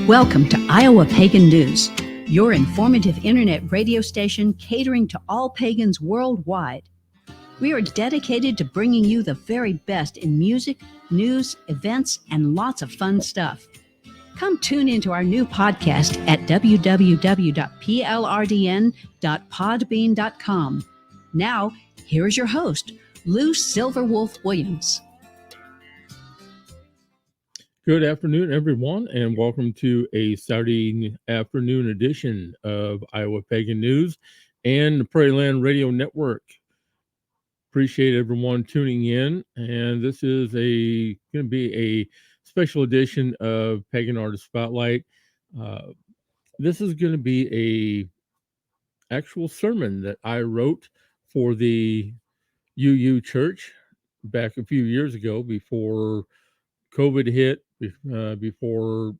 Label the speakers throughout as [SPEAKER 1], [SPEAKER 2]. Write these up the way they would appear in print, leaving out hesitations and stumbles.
[SPEAKER 1] Welcome to Iowa Pagan News, your informative internet radio station catering to all pagans worldwide. We are dedicated to bringing you the very best in music, news, events, and lots of fun stuff. Come tune into our new podcast at www.plrdn.podbean.com. Now, here's your host, Lou Silverwolf Williams.
[SPEAKER 2] Good afternoon, everyone, and welcome to a Saturday afternoon edition of Iowa Pagan News and the Prairie Land Radio Network. Appreciate everyone tuning in, and this is going to be a special edition of Pagan Artist Spotlight. This is going to be a actual sermon that I wrote for the UU Church back a few years ago before COVID hit, before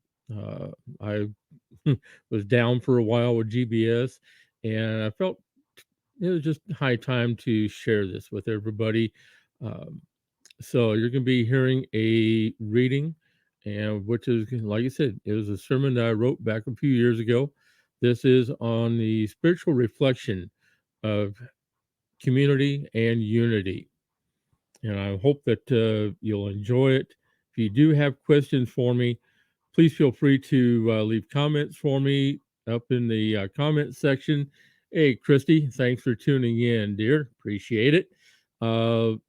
[SPEAKER 2] I was down for a while with GBS, and I felt it was just high time to share this with everybody. So you're going to be hearing a reading, and which is, like I said, it was a sermon that I wrote back a few years ago. This is on the spiritual reflection of community and unity, and I hope that you'll enjoy it. If you do have questions for me, please feel free to leave comments for me up in the comment section. Hey, Christy, thanks for tuning in, dear. Appreciate it. If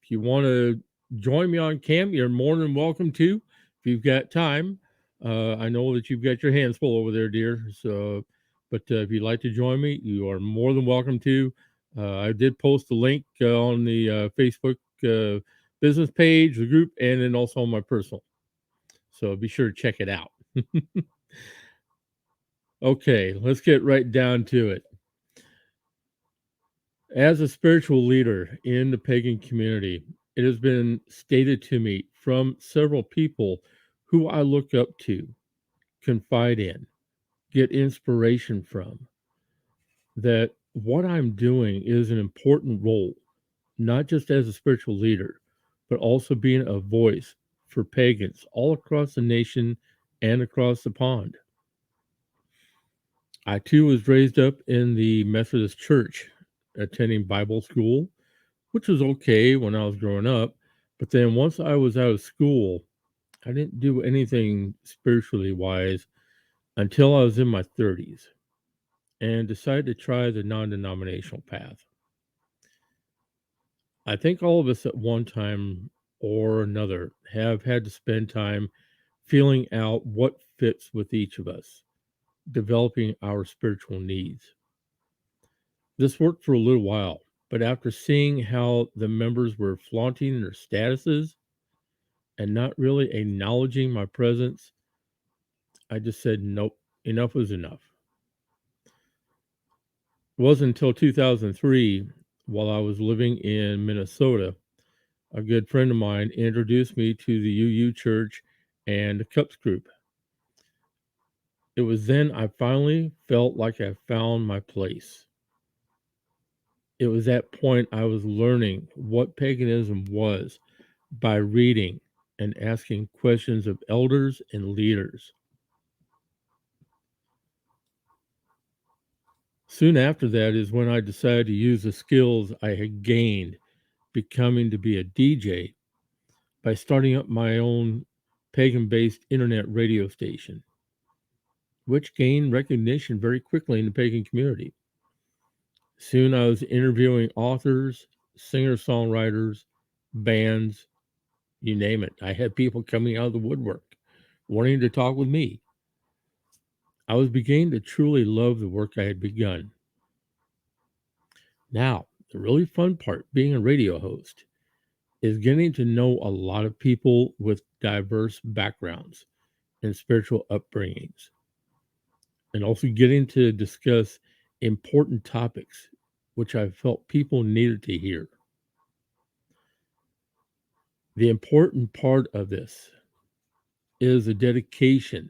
[SPEAKER 2] you want to join me on cam, you're more than welcome to. If you've got time, I know that you've got your hands full over there, dear. So, but if you'd like to join me, you are more than welcome to. I did post the link on the Facebook business page, the group, and then also on my personal. So be sure to check it out. Okay, let's get right down to it. As a spiritual leader in the pagan community, it has been stated to me from several people who I look up to, confide in, get inspiration from, that what I'm doing is an important role, not just as a spiritual leader, but also being a voice for pagans all across the nation and across the pond. I too was raised up in the Methodist Church, attending Bible school, which was okay when I was growing up. But then once I was out of school, I didn't do anything spiritually wise until I was in my 30s and decided to try the non denominational path. I think all of us at one time or another have had to spend time feeling out what fits with each of us, developing our spiritual needs. This worked for a little while, but after seeing how the members were flaunting their statuses and not really acknowledging my presence, I just said, nope, enough was enough. It wasn't until 2003, while I was living in Minnesota, a good friend of mine introduced me to the UU Church and the Cups group. It was then I finally felt like I found my place. It was that point I was learning what paganism was by reading and asking questions of elders and leaders. Soon after that is when I decided to use the skills I had gained becoming to be a DJ by starting up my own pagan-based internet radio station, which gained recognition very quickly in the pagan community. Soon I was interviewing authors, singer-songwriters, bands, you name it. I had people coming out of the woodwork wanting to talk with me. I was beginning to truly love the work I had begun. Now, the really fun part, being a radio host, is getting to know a lot of people with diverse backgrounds and spiritual upbringings, and also getting to discuss important topics which I felt people needed to hear. The important part of this is the dedication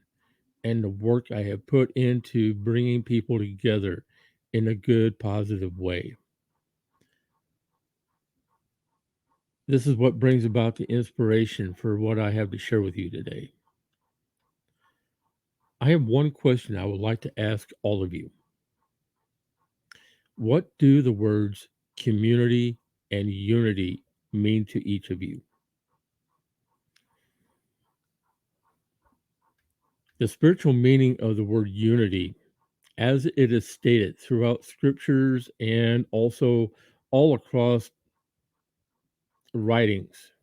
[SPEAKER 2] and the work I have put into bringing people together in a good, positive way. This is what brings about the inspiration for what I have to share with you today. I have one question I would like to ask all of you. What do the words community and unity mean to each of you? The spiritual meaning of the word unity, as it is stated throughout scriptures and also all across writings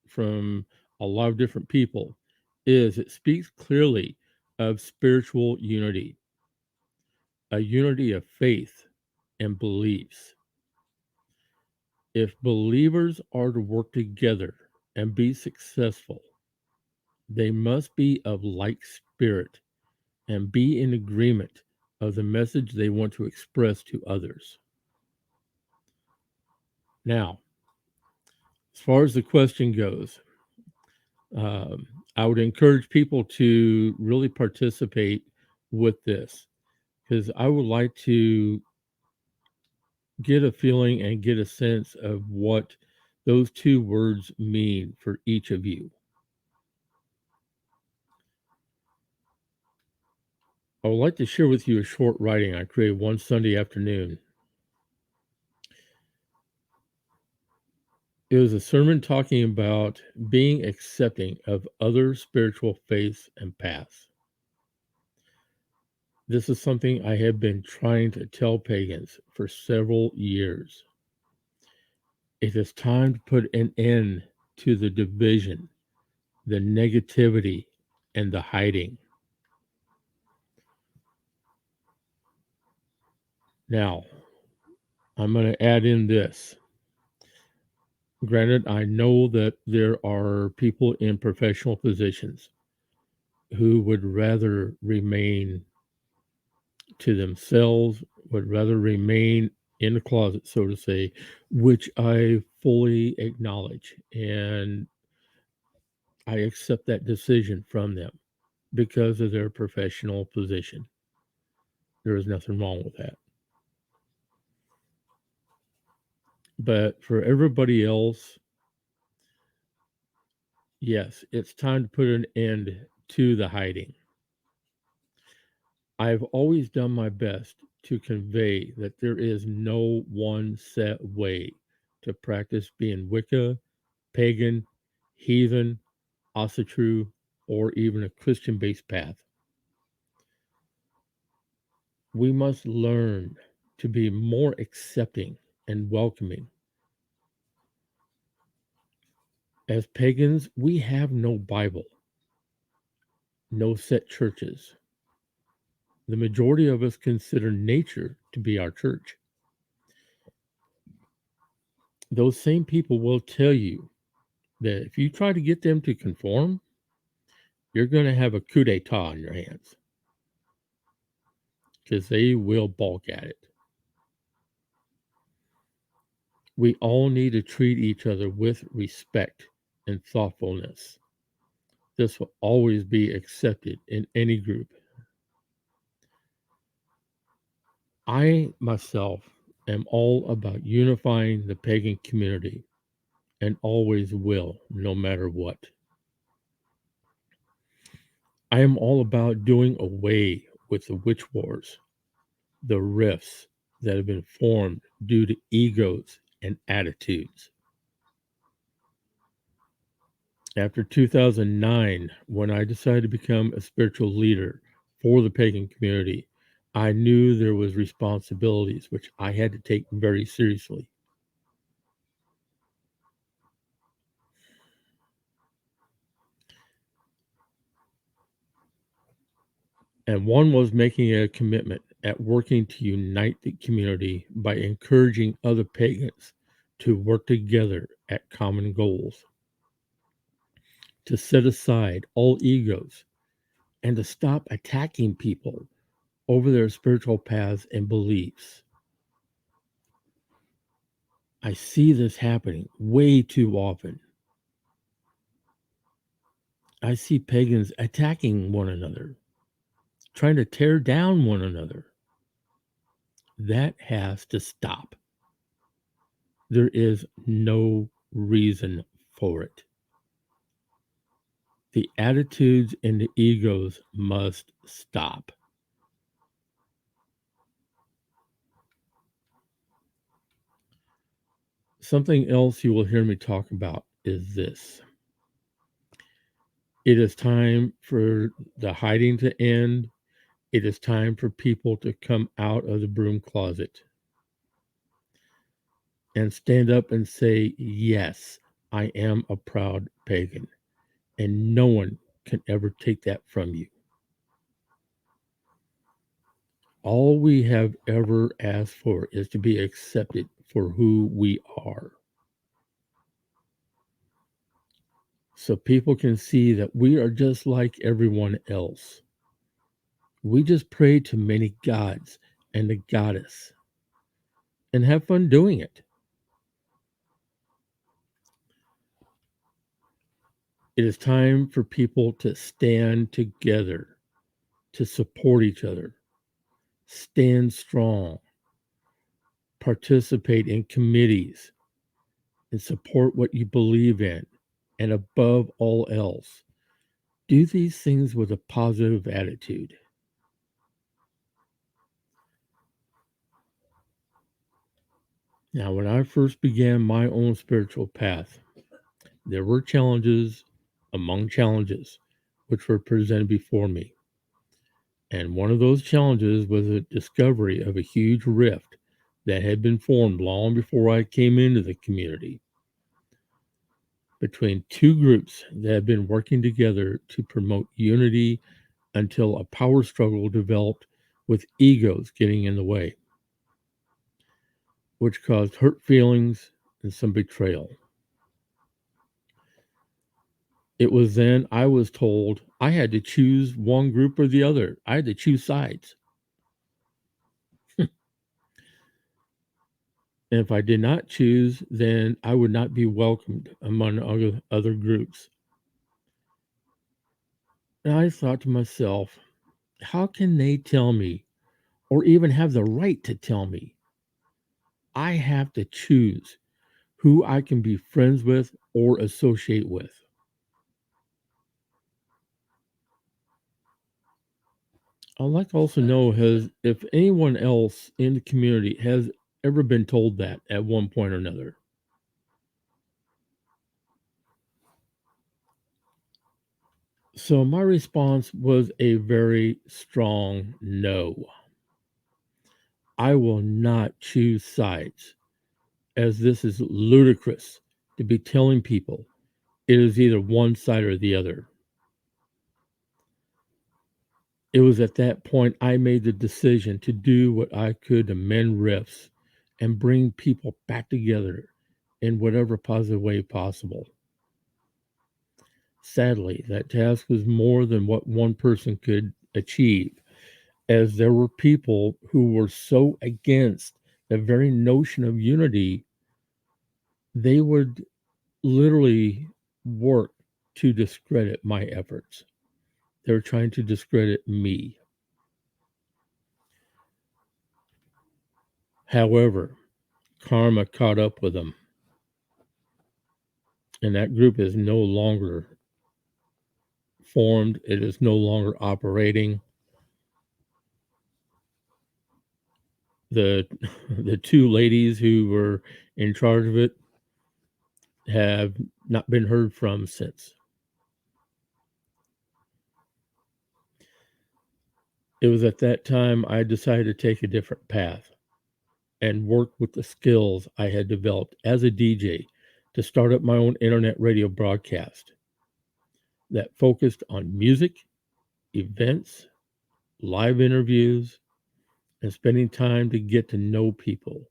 [SPEAKER 2] from a lot of different people, is it speaks clearly of spiritual unity, a unity of faith and beliefs. If believers are to work together and be successful, they must be of like spirit and be in agreement of the message they want to express to others. Now, as far as the question goes, um, I would encourage people to really participate with this because I would like to get a feeling and get a sense of what those two words mean for each of you. I would like to share with you a short writing I created one Sunday afternoon. It was a sermon talking about being accepting of other spiritual faiths and paths. This is something I have been trying to tell pagans for several years. It is time to put an end to the division, the negativity, and the hiding. Now, I'm going to add in this. Granted, I know that there are people in professional positions who would rather remain to themselves, would rather remain in the closet, so to say, which I fully acknowledge. And I accept that decision from them because of their professional position. There is nothing wrong with that. But for everybody else, yes, it's time to put an end to the hiding. I've always done my best to convey that there is no one set way to practice being Wicca, pagan, heathen, Asatru, or even a Christian based path. We must learn to be more accepting and welcoming. As pagans, we have no Bible, no set churches. The majority of us consider nature to be our church. Those same people will tell you that if you try to get them to conform, you're going to have a coup d'etat on your hands because they will balk at it. We all need to treat each other with respect and thoughtfulness. This will always be accepted in any group. I myself am all about unifying the pagan community and always will, no matter what. I am all about doing away with the witch wars, the rifts that have been formed due to egos and attitudes. After 2009, when I decided to become a spiritual leader for the pagan community, I knew there was responsibilities which I had to take very seriously. And one was making a commitment at working to unite the community by encouraging other pagans to work together at common goals, to set aside all egos, and to stop attacking people over their spiritual paths and beliefs. I see this happening way too often. I see pagans attacking one another, trying to tear down one another. That has to stop. There is no reason for it. The attitudes and the egos must stop. Something else you will hear me talk about is this. It is time for the hiding to end. It is time for people to come out of the broom closet and stand up and say, yes, I am a proud pagan, and no one can ever take that from you. All we have ever asked for is to be accepted for who we are. So people can see that we are just like everyone else. We just pray to many gods and a goddess and have fun doing it. It is time for people to stand together, to support each other, stand strong, participate in committees, and support what you believe in. And above all else, do these things with a positive attitude. Now, when I first began my own spiritual path, there were challenges among challenges which were presented before me. And one of those challenges was the discovery of a huge rift that had been formed long before I came into the community between two groups that had been working together to promote unity until a power struggle developed with egos getting in the way, which caused hurt feelings and some betrayal. It was then I was told I had to choose one group or the other. I had to choose sides. And if I did not choose, then I would not be welcomed among other groups. And I thought to myself, how can they tell me, or even have the right to tell me, I have to choose who I can be friends with or associate with? I'd like to also know has if anyone else in the community has ever been told that at one point or another. So my response was a very strong no. I will not choose sides, as this is ludicrous to be telling people it is either one side or the other. It was at that point I made the decision to do what I could to mend rifts and bring people back together in whatever positive way possible. Sadly, that task was more than what one person could achieve, as there were people who were so against the very notion of unity, they would literally work to discredit my efforts. They were trying to discredit me. However, karma caught up with them, and that group is no longer formed. It is no longer operating. The the two ladies who were in charge of it have not been heard from since. It was at that time I decided to take a different path and work with the skills I had developed as a DJ to start up my own internet radio broadcast that focused on music, events, live interviews, and spending time to get to know people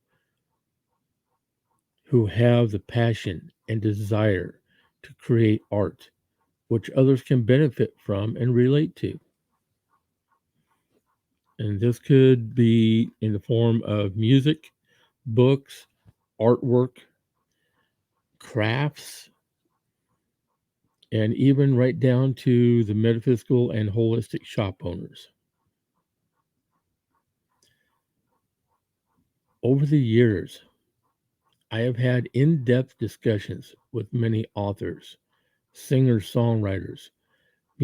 [SPEAKER 2] who have the passion and desire to create art, which others can benefit from and relate to. And this could be in the form of music, books, artwork, crafts, and even right down to the metaphysical and holistic shop owners. Over the years, I have had in depth discussions with many authors, singers, songwriters,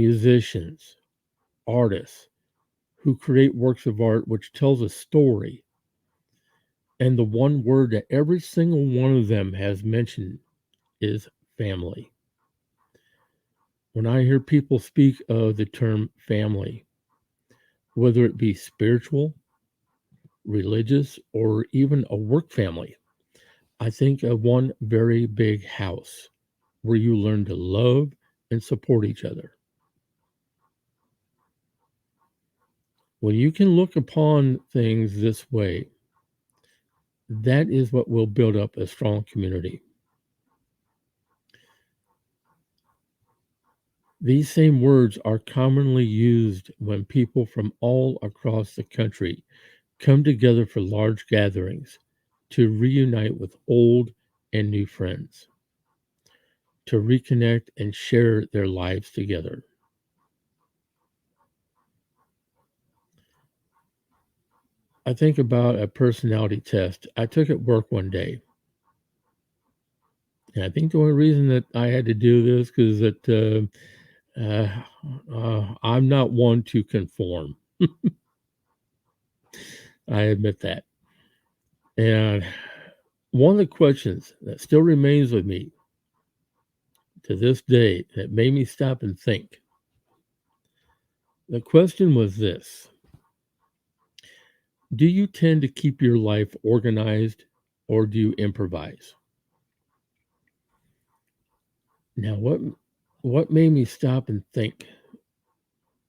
[SPEAKER 2] musicians, artists who create works of art which tells a story. And the one word that every single one of them has mentioned is family. When I hear people speak of the term family, whether it be spiritual, religious, or even a work family, I think of one very big house where you learn to love and support each other. When you can look upon things this way, that is what will build up a strong community. These same words are commonly used when people from all across the country come together for large gatherings to reunite with old and new friends, to reconnect and share their lives together. I think about a personality test I took at work one day. And I think the only reason that I had to do this because that I'm not one to conform. I admit that. And one of the questions that still remains with me to this day that made me stop and think. The question was this: do you tend to keep your life organized or do you improvise? Now, what made me stop and think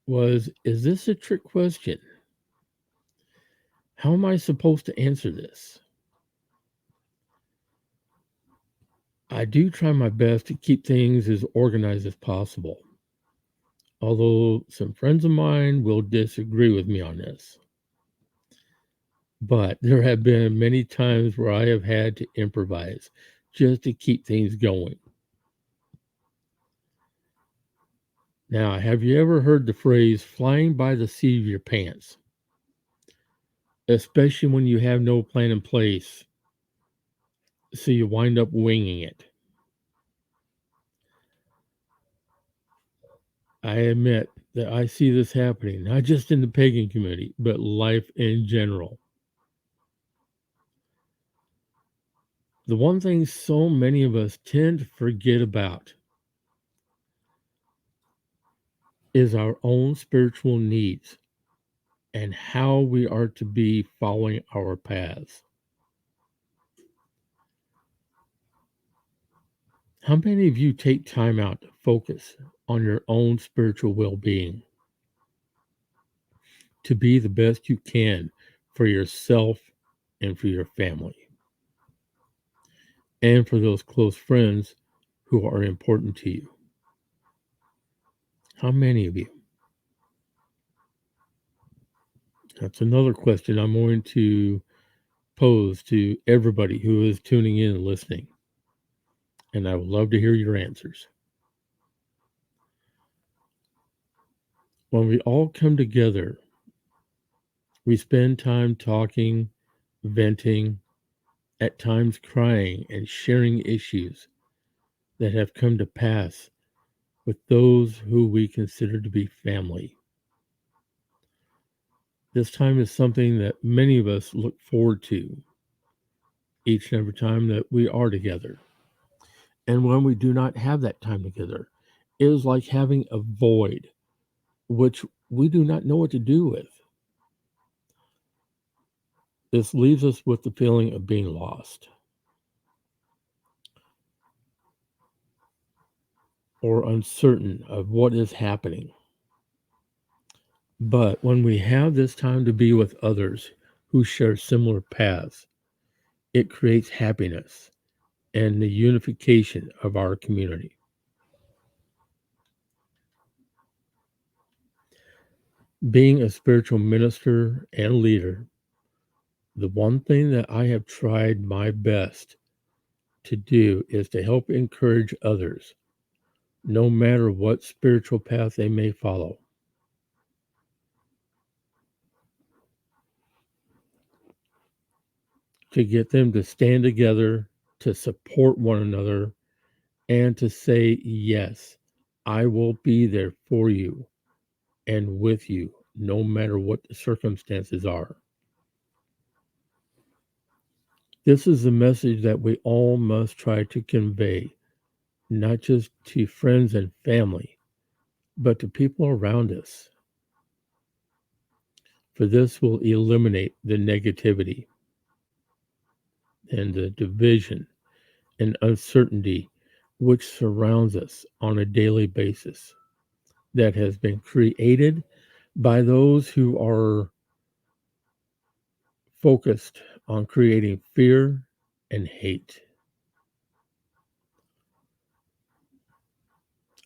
[SPEAKER 2] was, is this a trick question? How am I supposed to answer this? I do try my best to keep things as organized as possible, although some friends of mine will disagree with me on this. But there have been many times where I have had to improvise just to keep things going. Now, have you ever heard the phrase flying by the seat of your pants? Especially when you have no plan in place, so you wind up winging it. I admit that I see this happening, not just in the pagan community, but life in general. The one thing so many of us tend to forget about is our own spiritual needs and how we are to be following our paths. How many of you take time out to focus on your own spiritual well being, to be the best you can for yourself and for your family, and for those close friends who are important to you? How many of you? That's another question I'm going to pose to everybody who is tuning in and listening. And I would love to hear your answers. When we all come together, we spend time talking, venting, at times crying and sharing issues that have come to pass with those who we consider to be family. This time is something that many of us look forward to each and every time that we are together. And when we do not have that time together, it is like having a void, which we do not know what to do with. This leaves us with the feeling of being lost or uncertain of what is happening. But when we have this time to be with others who share similar paths, it creates happiness and the unification of our community. Being a spiritual minister and leader, the one thing that I have tried my best to do is to help encourage others, no matter what spiritual path they may follow, to get them to stand together, to support one another, and to say yes I will be there for you and with you, no matter what the circumstances are. This is the message that we all must try to convey, not just to friends and family, but to people around us. For this will eliminate the negativity and the division and uncertainty which surrounds us on a daily basis that has been created by those who are focused on creating fear and hate.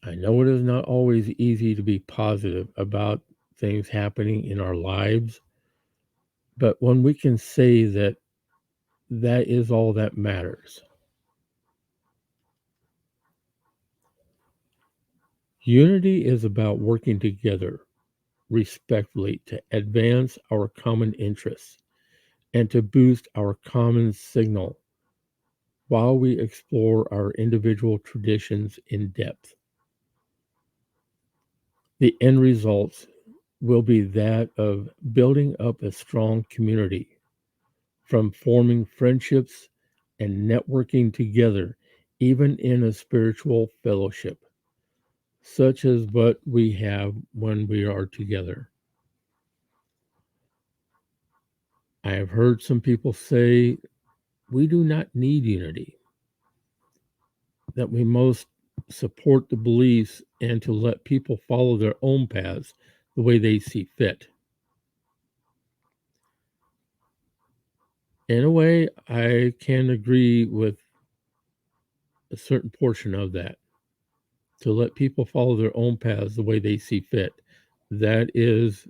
[SPEAKER 2] I know it is not always easy to be positive about things happening in our lives, but when we can say that that is all that matters. Unity is about working together respectfully to advance our common interests and to boost our common signal while we explore our individual traditions in depth. The end results will be that of building up a strong community, from forming friendships and networking together, even in a spiritual fellowship, such as what we have when we are together. I have heard some people say we do not need unity, that we must support the beliefs and to let people follow their own paths the way they see fit. In a way, I can agree with a certain portion of that. To let people follow their own paths the way they see fit. That is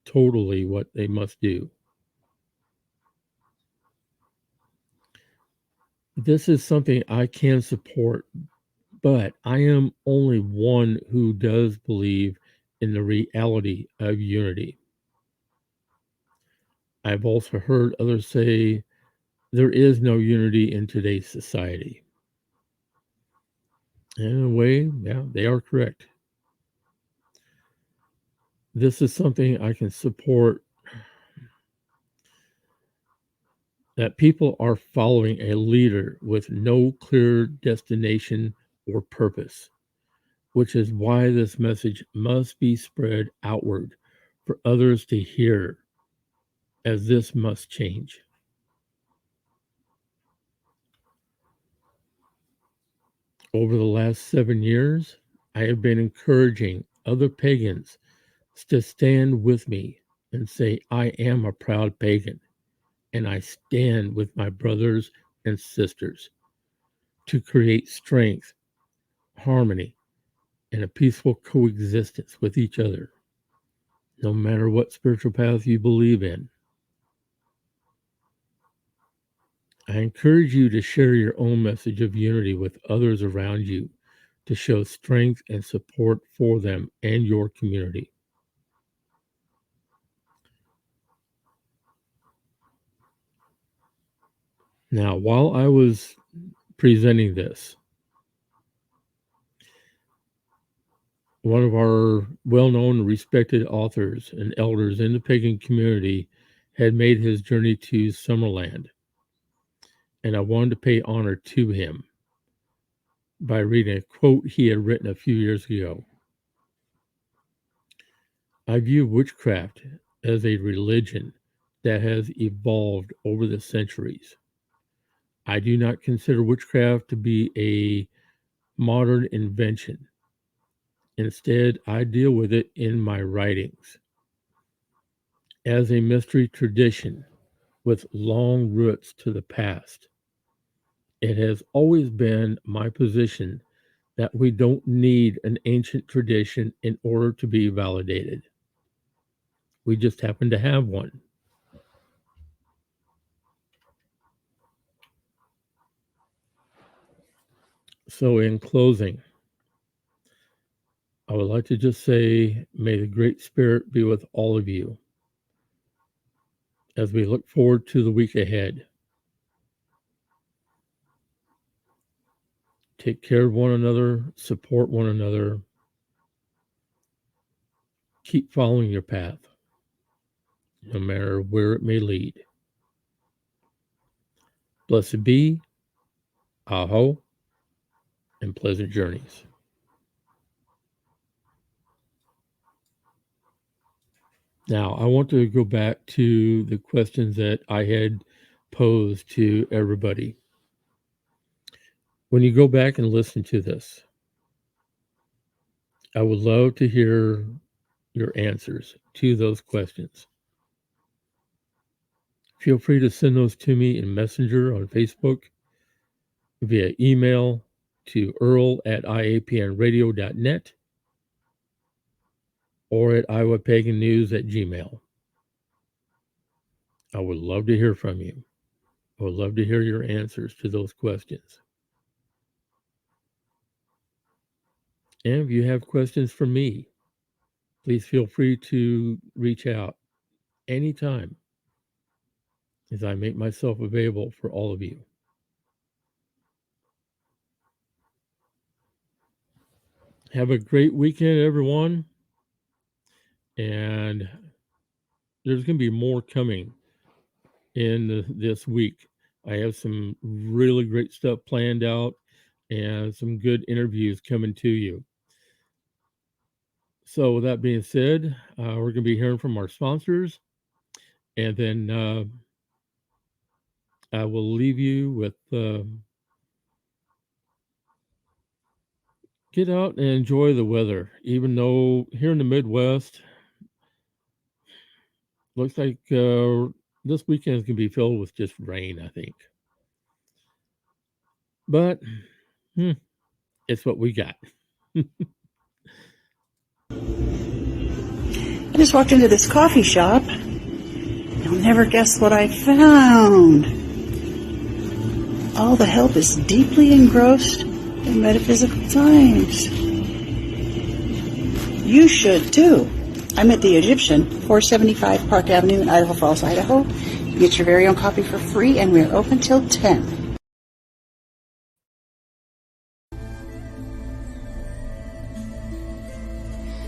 [SPEAKER 2] totally what they must do. This is something I can support, but I am only one who does believe in the reality of unity. I've also heard others say there is no unity in today's society. In a way, yeah, they are correct. This is something I can support, that people are following a leader with no clear destination or purpose, which is why this message must be spread outward for others to hear, as this must change. Over the last 7 years, I have been encouraging other pagans to stand with me and say, I am a proud pagan, and I stand with my brothers and sisters to create strength, harmony, and a peaceful coexistence with each other, no matter what spiritual path you believe in. I encourage you to share your own message of unity with others around you to show strength and support for them and your community. Now, while I was presenting this, one of our well known, respected authors and elders in the pagan community had made his journey to Summerland, and I wanted to pay honor to him by reading a quote he had written a few years ago. I view witchcraft as a religion that has evolved over the centuries. I do not consider witchcraft to be a modern invention. Instead, I deal with it in my writings as a mystery tradition with long roots to the past. It has always been my position that we don't need an ancient tradition in order to be validated. We just happen to have one. So, in closing, I would like to just say, may the Great Spirit be with all of you as we look forward to the week ahead. Take care of one another, support one another, keep following your path, no matter where it may lead. Blessed be, aho, and pleasant journeys. Now, I want to go back to the questions that I had posed to everybody. When you go back and listen to this, I would love to hear your answers to those questions. Feel free to send those to me in Messenger on Facebook, via email to earl@iapnradio.net, or at iowapagannews@gmail. I would love to hear from you. I would love to hear your answers to those questions. And if you have questions for me, please feel free to reach out anytime as I make myself available for all of you. Have a great weekend, everyone. And there's going to be more coming in this week. I have some really great stuff planned out and some good interviews coming to you. So, with that being said, we're going to be hearing from our sponsors, and then I will leave you with get out and enjoy the weather. Even though here in the Midwest, looks like this weekend is going to be filled with just rain, I think. But it's what we got.
[SPEAKER 3] I just walked into this coffee shop. You'll never guess what I found. All the help is deeply engrossed in metaphysical times. You should too. I'm at the Egyptian, 475 Park Avenue in Idaho Falls, Idaho. You get your very own coffee for free, and we're open till 10.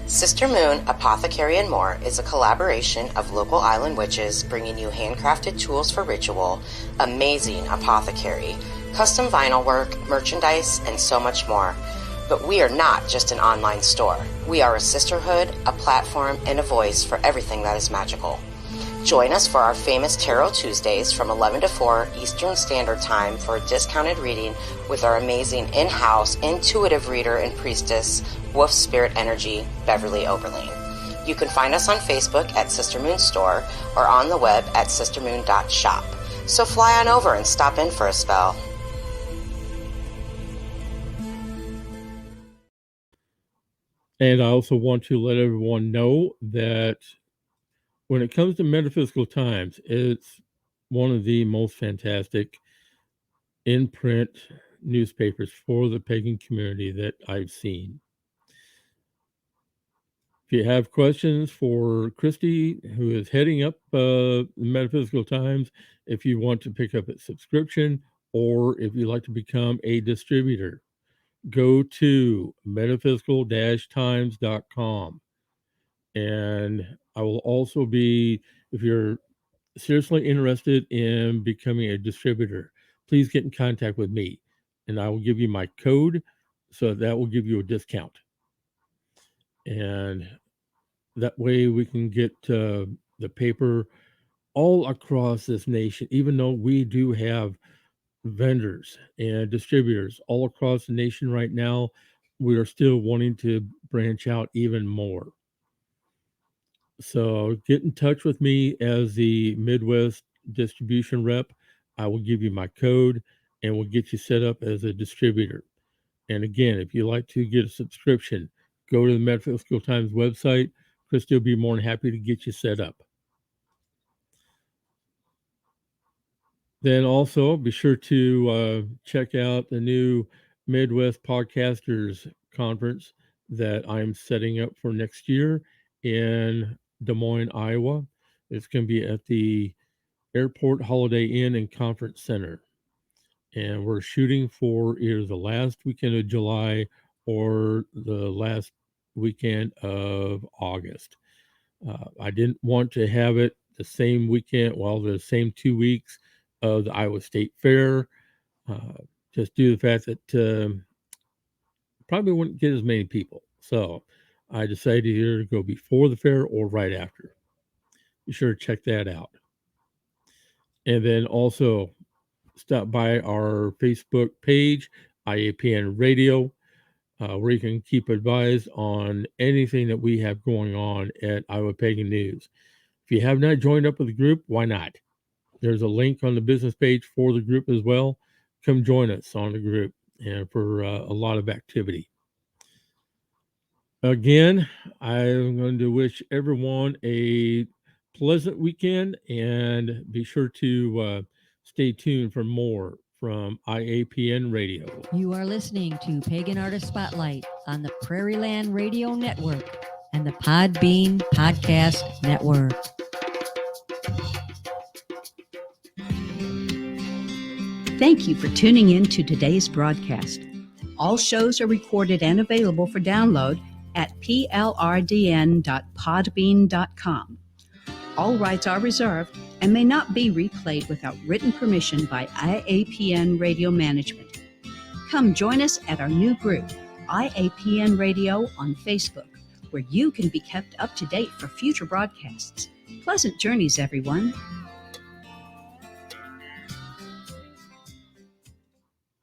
[SPEAKER 4] Sister Moon Apothecary and More is a collaboration of local island witches bringing you handcrafted tools for ritual, amazing apothecary, custom vinyl work, merchandise, and so much more. But we are not just an online store. We are a sisterhood, a platform, and a voice for everything that is magical. Join us for our famous Tarot Tuesdays from 11 to 4 Eastern Standard Time for a discounted reading with our amazing in-house intuitive reader and priestess, Wolf Spirit Energy, Beverly Oberlin. You can find us on Facebook at Sister Moon Store or on the web at sistermoon.shop. So fly on over and stop in for a spell.
[SPEAKER 2] And I also want to let everyone know that when it comes to metaphysical times, it's one of the most fantastic in-print newspapers for the pagan community that I've seen. If you have questions for Christy, who is heading up Metaphysical Times, if you want to pick up a subscription, or if you'd like to become a distributor, go to metaphysical-times.com. And I will also be, if you're seriously interested in becoming a distributor, please get in contact with me, and I will give you my code, so that will give you a discount. And that way we can get the paper all across this nation, even though we do have vendors and distributors all across the nation right now. We are still wanting to branch out even more. So get in touch with me as the Midwest distribution rep. I will give you my code and we'll get you set up as a distributor. And again, if you like to get a subscription, go to the Metaphysical Times website. Christy will be more than happy to get you set up. Then also be sure to check out the new Midwest Podcasters Conference that I'm setting up for next year in Des Moines, Iowa. It's going to be at the Airport Holiday Inn and Conference Center. And we're shooting for either the last weekend of July or the last weekend of August. I didn't want to have it the same weekend, the same 2 weeks of the Iowa State Fair, just due to the fact that probably wouldn't get as many people. So I decided either to go before the fair or right after. Be sure to check that out. And then also stop by our Facebook page, IAPN Radio, where you can keep advised on anything that we have going on at Iowa Pagan News. If you have not joined up with the group, why not? There's a link on the business page for the group as well. Come join us on the group and for a lot of activity. Again, I'm going to wish everyone a pleasant weekend and be sure to stay tuned for more from IAPN Radio.
[SPEAKER 5] You are listening to Pagan Artist Spotlight on the Prairie Land Radio Network and the Podbean Podcast Network.
[SPEAKER 1] Thank you for tuning in to today's broadcast. All shows are recorded and available for download at plrdn.podbean.com. All rights are reserved and may not be replayed without written permission by IAPN Radio Management. Come join us at our new group, IAPN Radio on Facebook, where you can be kept up to date for future broadcasts. Pleasant journeys, everyone.